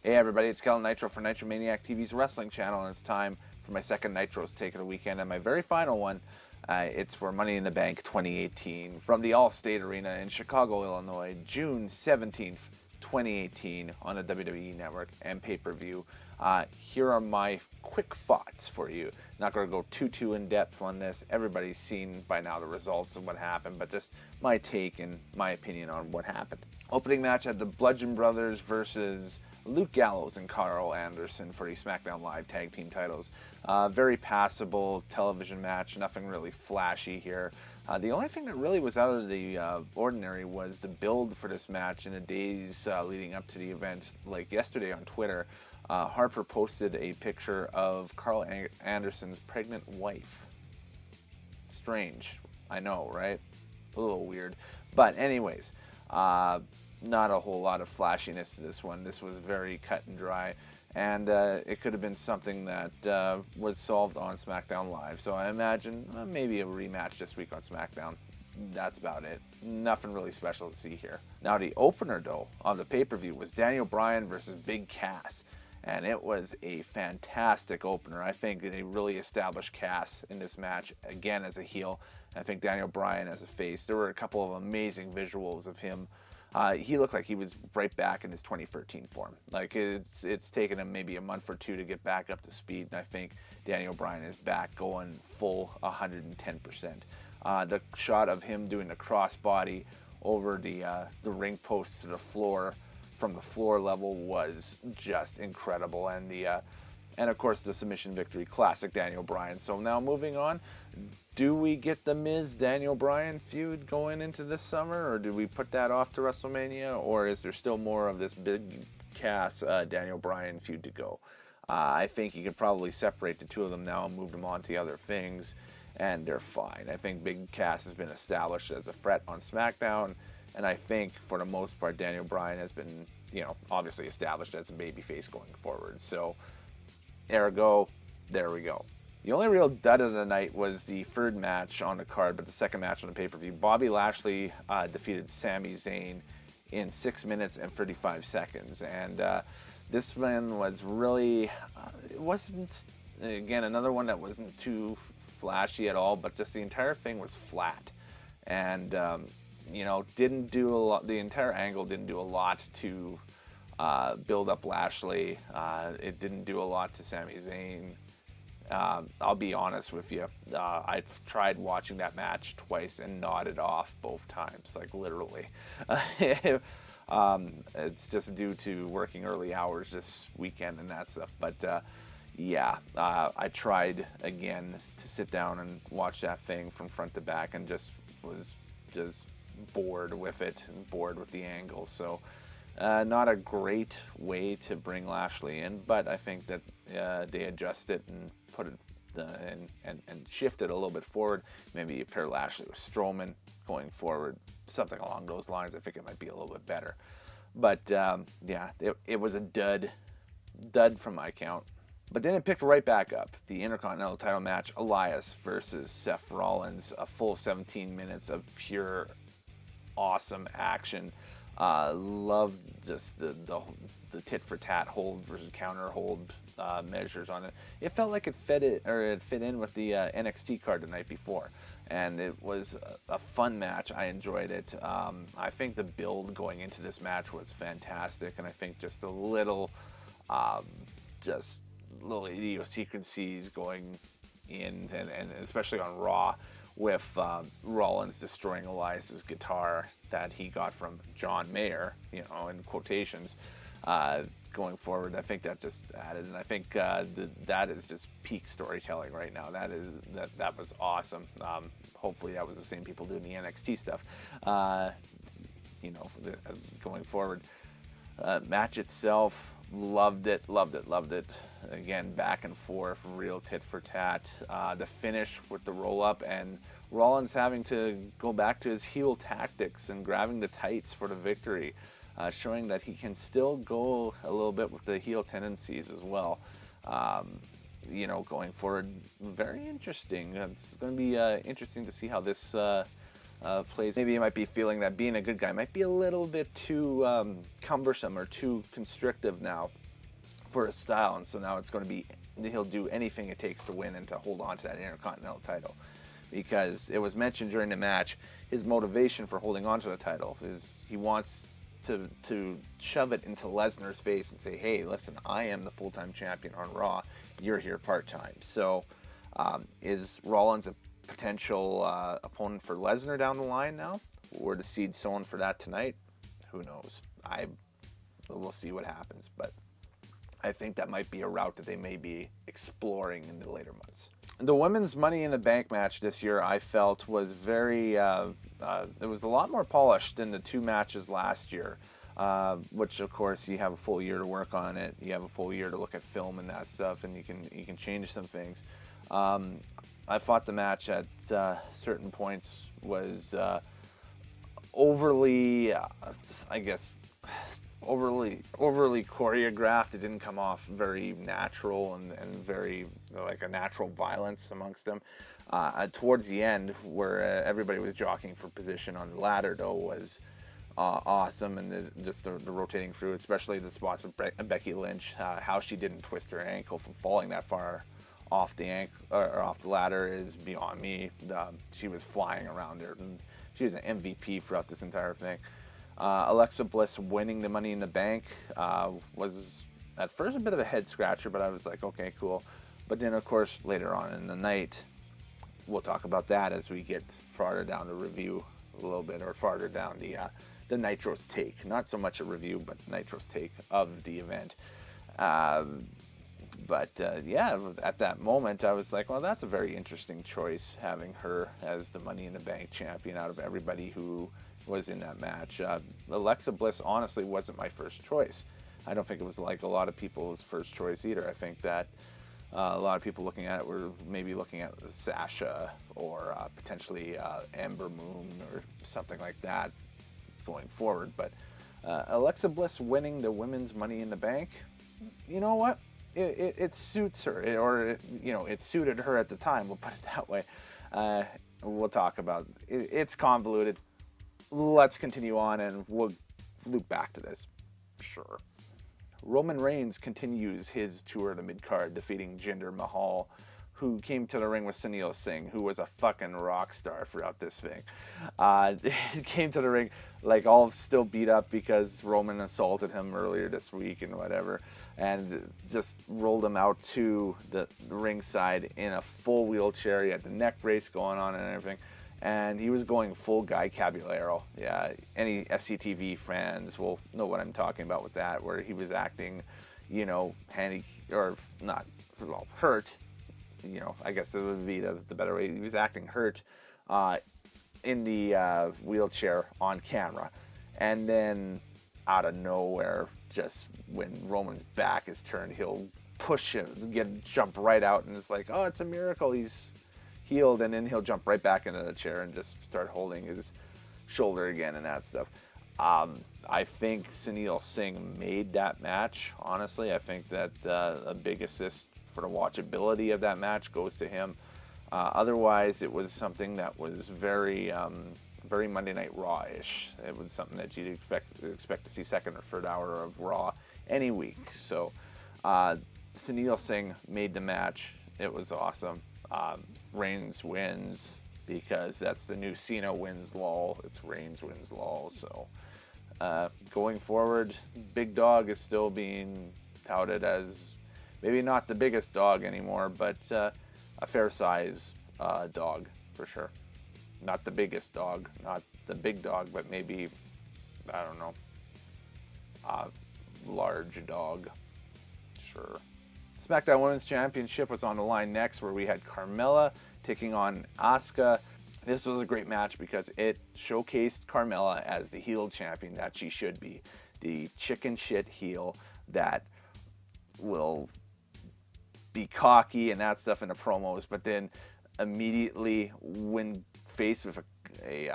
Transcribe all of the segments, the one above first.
Hey everybody, it's Kellen Nitro for Nitromaniac TV's wrestling channel, and it's time for my second Nitro's take of the weekend, and my very final one. It's for Money in the Bank 2018 from the Allstate Arena in Chicago, Illinois, June 17th, 2018 on the WWE Network and pay-per-view. Here are my quick thoughts for you. Not going to go too in depth on this. Everybody's seen by now the results of what happened, but just my take and my opinion on what happened. Opening match had the Bludgeon Brothers versus Luke Gallows and Carl Anderson for the SmackDown Live Tag Team titles. Very passable television match, nothing really flashy here. The only thing that really was out of the ordinary was the build for this match in the days leading up to the event. Like yesterday on Twitter, Harper posted a picture of Carl Anderson's pregnant wife. Strange, I know, right? A little weird. But anyways, not a whole lot of flashiness to this one. This was very cut and dry, and it could have been something that was solved on SmackDown Live. So I imagine maybe a rematch this week on SmackDown. That's about it. Nothing really special to see here. Now the opener, though, on the pay-per-view was Daniel Bryan versus Big Cass, and it was a fantastic opener. I think they really established Cass in this match, again as a heel. I think Daniel Bryan as a face. There were a couple of amazing visuals of him. He looked like he was right back in his 2013 form. Like it's taken him maybe a month or two to get back up to speed, and I think Daniel Bryan is back going full 110%. The shot of him doing the crossbody over the ring post to the floor from the floor level was just incredible, and of course the submission victory, classic Daniel Bryan. So now moving on, do we get the Miz Daniel Bryan feud going into this summer, or do we put that off to WrestleMania, or is there still more of this Big Cass Daniel Bryan feud to go? I think you could probably separate the two of them now and move them on to other things, and they're fine. I think Big Cass has been established as a threat on SmackDown, and I think for the most part Daniel Bryan has been, obviously established as a babyface going forward. So ergo, there we go. The only real dud of the night was the third match on the card, but the second match on the pay-per-view. Bobby Lashley defeated Sami Zayn in 6 minutes and 35 seconds. And this one was really, it wasn't, again, another one that wasn't too flashy at all, but just the entire thing was flat. And, didn't do a lot, the entire angle didn't do a lot to build up Lashley. It didn't do a lot to Sami Zayn. I'll be honest with you. I've tried watching that match twice and nodded off both times, like literally. It's just due to working early hours this weekend and that stuff. But I tried again to sit down and watch that thing from front to back and just was bored with it and bored with the angle. So not a great way to bring Lashley in, but I think that they adjust it and put it and shift it a little bit forward. Maybe you pair Lashley with Strowman going forward, something along those lines. I think it might be a little bit better. But it was a dud from my count. But then it picked right back up. The Intercontinental title match, Elias versus Seth Rollins, a full 17 minutes of pure awesome action. Loved just the tit for tat hold versus counter hold measures on it. It felt like it fit in with the NXT card the night before, and it was a fun match. I enjoyed it. I think the build going into this match was fantastic, and I think just a little little idiosyncrasies going in, and especially on Raw, with Rollins destroying Elias's guitar that he got from John Mayer, in quotations, going forward. I think that just added, and I think that is just peak storytelling right now. That was awesome. Hopefully that was the same people doing the NXT stuff, going forward. Match itself, loved it. Again, back and forth, real tit for tat. The finish with the roll up and Rollins having to go back to his heel tactics and grabbing the tights for the victory, showing that he can still go a little bit with the heel tendencies as well. Going forward, very interesting. It's going to be interesting to see how this plays. Maybe you might be feeling that being a good guy might be a little bit too cumbersome or too constrictive now. for his style, and so now it's going to be, he'll do anything it takes to win and to hold on to that Intercontinental title. Because it was mentioned during the match, his motivation for holding on to the title is he wants to shove it into Lesnar's face and say, hey, listen, I am the full-time champion on Raw, you're here part-time. So is Rollins a potential opponent for Lesnar down the line now? Or to seed someone for that tonight? Who knows? We'll see what happens, but I think that might be a route that they may be exploring in the later months. The women's Money in the Bank match this year, I felt, was very, it was a lot more polished than the two matches last year, which, of course, you have a full year to work on it. You have a full year to look at film and that stuff, and you can change some things. I thought the match at certain points was overly, I guess, overly choreographed. It didn't come off very natural and very like a natural violence amongst them. Towards the end, where everybody was jockeying for position on the ladder, though, was awesome, and just the rotating through, especially the spots with Becky Lynch, how she didn't twist her ankle from falling that far off the ankle or off the ladder is beyond me. She was flying around there, and she was an MVP throughout this entire thing. Alexa Bliss winning the Money in the Bank was at first a bit of a head scratcher, but I was like, okay, cool. But then, of course, later on in the night, we'll talk about that as we get farther down the review a little bit, or farther down the Nitro's take. Not so much a review, but Nitro's take of the event. But yeah, at that moment, I was like, well, that's a very interesting choice, having her as the Money in the Bank champion out of everybody who was in that match. Alexa Bliss honestly wasn't my first choice. I don't think it was like a lot of people's first choice either. I think that a lot of people looking at it were maybe looking at Sasha or potentially Ember Moon or something like that going forward. But Alexa Bliss winning the women's Money in the Bank, you know what? It suits her, it suited her at the time. We'll put it that way. We'll talk about it. It's convoluted. Let's continue on, and we'll loop back to this. Sure. Roman Reigns continues his tour of the mid-card, defeating Jinder Mahal, who came to the ring with Sunil Singh, who was a fucking rock star throughout this thing. He came to the ring like all still beat up because Roman assaulted him earlier this week and whatever, and just rolled him out to the ringside in a full wheelchair. He had the neck brace going on and everything. And he was going full Guy Caballero. Yeah, any SCTV fans will know what I'm talking about with that, where he was acting, hurt. I guess it would be the better way. He was acting hurt in the wheelchair on camera. And then out of nowhere, just when Roman's back is turned, he'll push him, jump right out, and it's like, oh, it's a miracle, he's healed, and then he'll jump right back into the chair and just start holding his shoulder again and that stuff. I think Sunil Singh made that match, honestly. I think that a big assist for the watchability of that match goes to him. Otherwise, it was something that was very Monday Night Raw-ish. It was something that you'd expect to see second or third hour of Raw any week. So Sunil Singh made the match. It was awesome. Reigns wins because that's the new Cena wins lol. It's Reigns wins lol. So going forward, Big Dog is still being touted as maybe not the biggest dog anymore, but a fair size dog for sure. Not the biggest dog, not the big dog, but maybe, I don't know, a large dog. Sure. SmackDown Women's Championship was on the line next, where we had Carmella taking on Asuka. This was a great match because it showcased Carmella as the heel champion that she should be. The chicken shit heel that will be cocky and that stuff in the promos, but then immediately when faced with a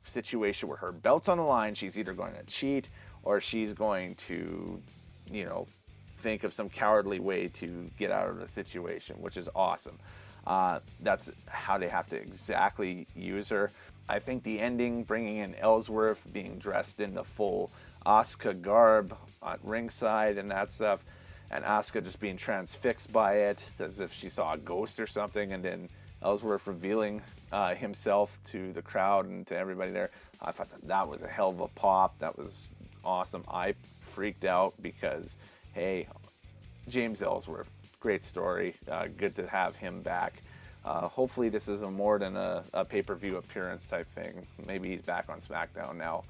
situation where her belt's on the line, she's either going to cheat or she's going to, think of some cowardly way to get out of the situation, which is awesome. That's how they have to exactly use her. I think the ending, bringing in Ellsworth, being dressed in the full Asuka garb at ringside and that stuff, and Asuka just being transfixed by it as if she saw a ghost or something, and then Ellsworth revealing himself to the crowd and to everybody there. I thought that was a hell of a pop. That was awesome. I freaked out because, hey, James Ellsworth, great story. Good to have him back. Hopefully this is more than a pay-per-view appearance type thing. Maybe he's back on SmackDown now,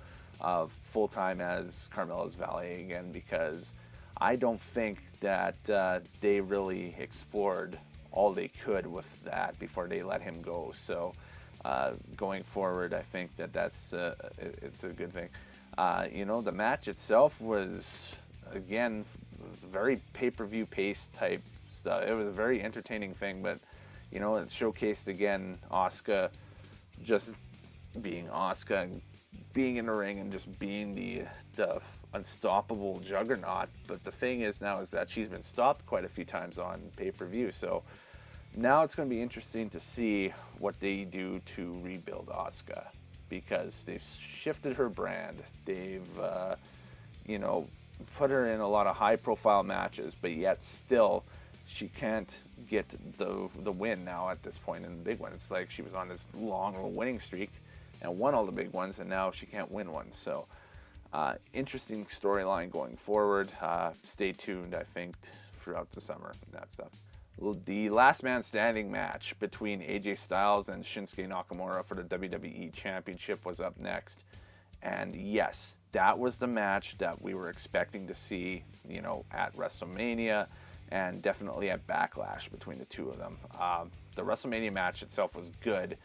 full-time as Carmella's valet again, because I don't think that they really explored all they could with that before they let him go. So going forward, I think that's it's a good thing. The match itself was, again, very pay-per-view pace type stuff. It was a very entertaining thing, but it showcased again Asuka just being Asuka and being in the ring and just being the unstoppable juggernaut. But the thing is now is that she's been stopped quite a few times on pay-per-view. So now it's going to be interesting to see what they do to rebuild Asuka, because they've shifted her brand. They've, put her in a lot of high-profile matches, but yet still she can't get the win now at this point in the big one. It's like she was on this long winning streak and won all the big ones, and now she can't win one. So interesting storyline going forward. Stay tuned, I think, throughout the summer and that stuff. The last man standing match between AJ Styles and Shinsuke Nakamura for the WWE Championship was up next. And yes, that was the match that we were expecting to see, at WrestleMania and definitely at Backlash between the two of them. The WrestleMania match itself was good.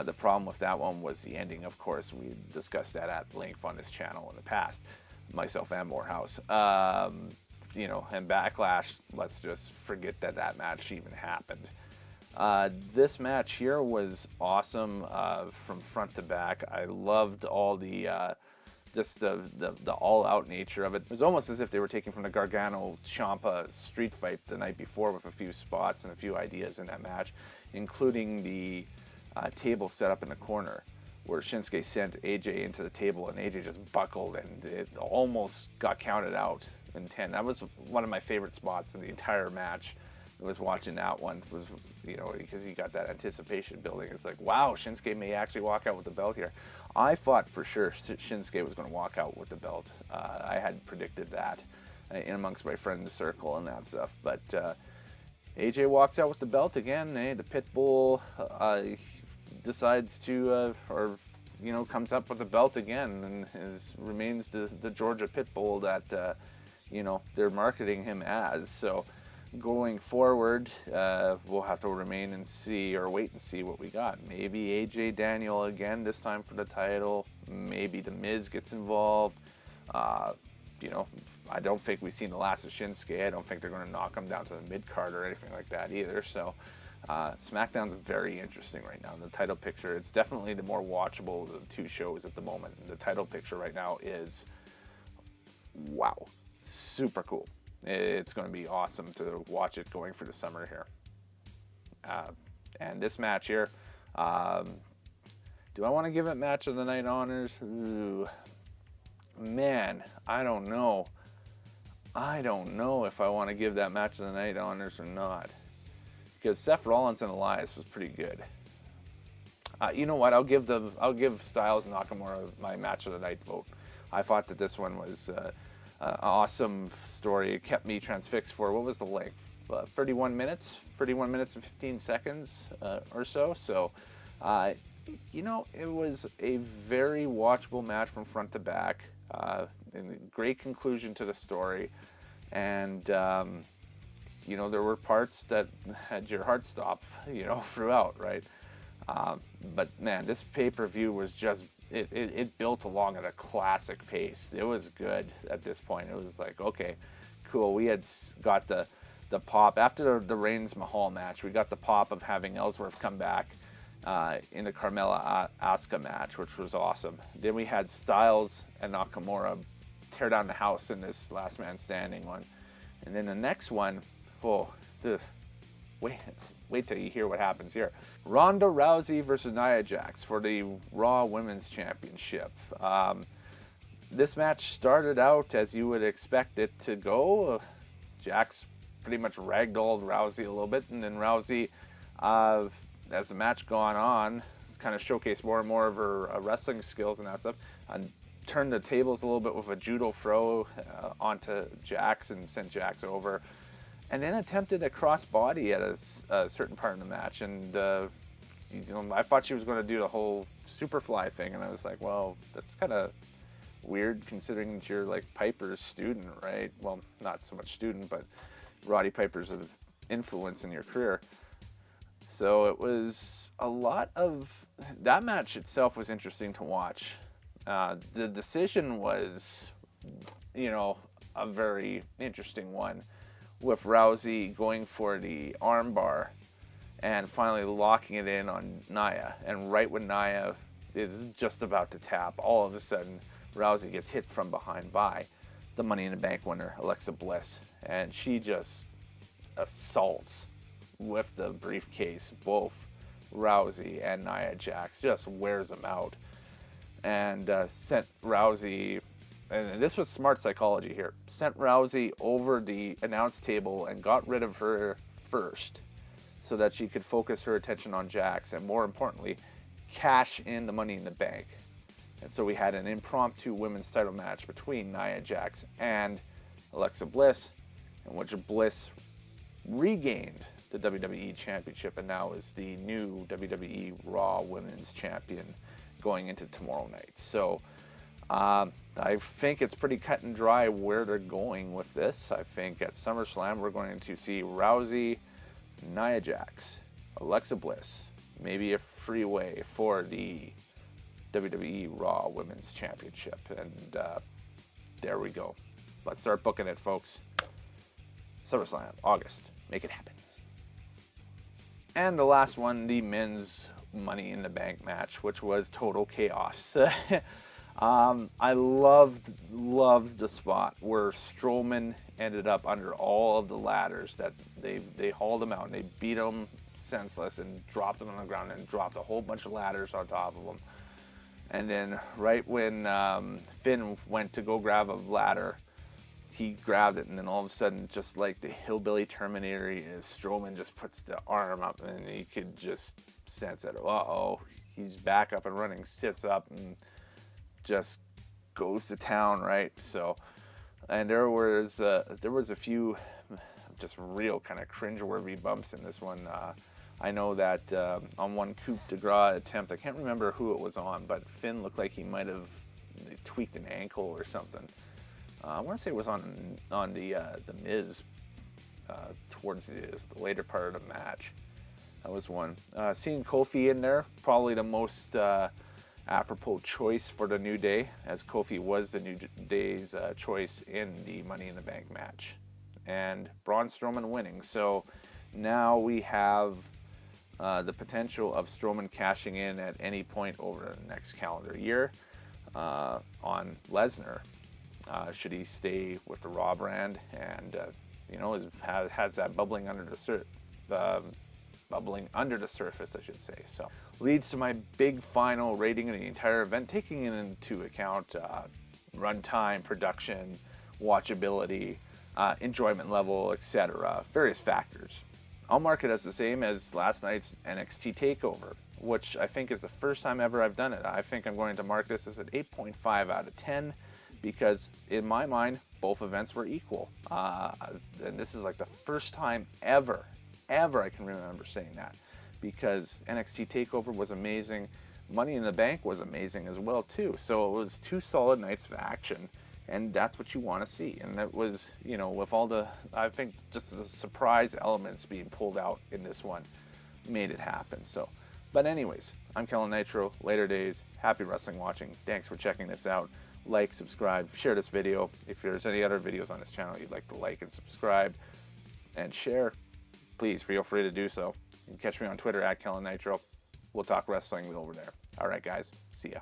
The problem with that one was the ending, of course. We discussed that at length on this channel in the past, myself and Morehouse. And Backlash, let's just forget that match even happened. This match here was awesome from front to back. I loved all the all-out nature of it. It was almost as if they were taken from the Gargano-Ciampa street fight the night before, with a few spots and a few ideas in that match, including the table set up in the corner where Shinsuke sent AJ into the table and AJ just buckled and it almost got counted out in 10. That was one of my favorite spots in the entire match. I was watching that one, because you got that anticipation building. It's like, wow, Shinsuke may actually walk out with the belt here. I thought for sure Shinsuke was going to walk out with the belt. I had predicted that in amongst my friends' circle and that stuff. But AJ walks out with the belt again. The Pitbull decides to, comes up with the belt again and remains the Georgia Pitbull that, they're marketing him as. So going forward, we'll have to wait and see what we got. Maybe AJ Daniel again, this time for the title. Maybe The Miz gets involved. I don't think we've seen the last of Shinsuke. I don't think they're going to knock him down to the mid-card or anything like that either. So SmackDown's very interesting right now. The title picture, it's definitely the more watchable of the two shows at the moment. The title picture right now is, wow, super cool. It's going to be awesome to watch it going for the summer here. And this match here, do I want to give it match of the night honors? Ooh, man, I don't know. I don't know if I want to give that match of the night honors or not, because Seth Rollins and Elias was pretty good. You know what? I'll give Styles and Nakamura my match of the night vote. I thought that this one was an awesome story. It kept me transfixed for, what was the length? 31 minutes and 15 seconds or so. So, it was a very watchable match from front to back. And a great conclusion to the story. And, there were parts that had your heart stop, throughout, right? But man, this pay-per-view was just, it built along at a classic pace. It was good at this point. It was like, okay, cool. We had got the pop after the Reigns Mahal match. We got the pop of having Ellsworth come back in the Carmella Asuka match, which was awesome. Then we had Styles and Nakamura tear down the house in this last man standing one. And then the next one, wait till you hear what happens here. Ronda Rousey versus Nia Jax for the Raw Women's Championship. This match started out as you would expect it to go. Jax pretty much ragdolled Rousey a little bit, and then Rousey, as the match gone on, kind of showcased more and more of her wrestling skills and that stuff, and turned the tables a little bit with a judo throw onto Jax and sent Jax over, and then attempted a cross body at a certain part of the match, and I thought she was going to do the whole Superfly thing, and I was like, well, that's kind of weird considering that you're like Piper's student, right? Well, not so much student, but Roddy Piper's of influence in your career. So it was a lot of, that match itself was interesting to watch. The decision was, a very interesting one, with Rousey going for the armbar and finally locking it in on Nia. And right when Nia is just about to tap, all of a sudden Rousey gets hit from behind by the Money in the Bank winner, Alexa Bliss. And she just assaults with the briefcase both Rousey and Nia Jax, just wears them out. And sent Rousey, and this was smart psychology here, sent Rousey over the announce table and got rid of her first so that she could focus her attention on Jax and, more importantly, cash in the Money in the Bank. And so we had an impromptu women's title match between Nia Jax and Alexa Bliss, in which Bliss regained the WWE Championship and now is the new WWE Raw Women's Champion going into tomorrow night. So I think it's pretty cut and dry where they're going with this. I think at SummerSlam we're going to see Rousey, Nia Jax, Alexa Bliss, maybe a freeway for the WWE Raw Women's Championship. And there we go. Let's start booking it, folks. SummerSlam, August. Make it happen. And the last one, the men's Money in the Bank match, which was total chaos. I loved the spot where Strowman ended up under all of the ladders that they hauled him out and they beat him senseless and dropped him on the ground and dropped a whole bunch of ladders on top of him. And then right when Finn went to go grab a ladder, he grabbed it, and then all of a sudden, just like the hillbilly Terminator is, Strowman just puts the arm up, and you could just sense that, uh-oh, he's back up and running, sits up, and just goes to town, right? So, and there was a few just real kind of cringeworthy bumps in this one. I know that on one coup de grace attempt, I can't remember who it was on, but Finn looked like he might have tweaked an ankle or something. I want to say it was on the Miz towards the later part of the match. That was one. Seeing Kofi in there, probably the most apropos choice for the New Day, as Kofi was the New Day's choice in the Money in the Bank match. And Braun Strowman winning. So now we have the potential of Strowman cashing in at any point over the next calendar year on Lesnar. Should he stay with the Raw brand and has that bubbling under the surface, I should say. So leads to my big final rating of the entire event, taking into account runtime, production, watchability, enjoyment level, etc., various factors. I'll mark it as the same as last night's NXT TakeOver, which I think is the first time ever I've done it. I think I'm going to mark this as an 8.5 out of 10. Because in my mind, both events were equal. And this is like the first time ever I can remember saying that. Because NXT TakeOver was amazing. Money in the Bank was amazing as well, too. So it was two solid nights of action. And that's what you want to see. And that was, with all the, I think, just the surprise elements being pulled out in this one made it happen. So, but anyways, I'm Kellen Nitro. Later days. Happy wrestling watching. Thanks for checking this out. Like, subscribe, share this video. If there's any other videos on this channel you'd like to like and subscribe and share, please feel free to do so. You can catch me on Twitter at Kellen Nitro. We'll talk wrestling over there. All right, guys. See ya.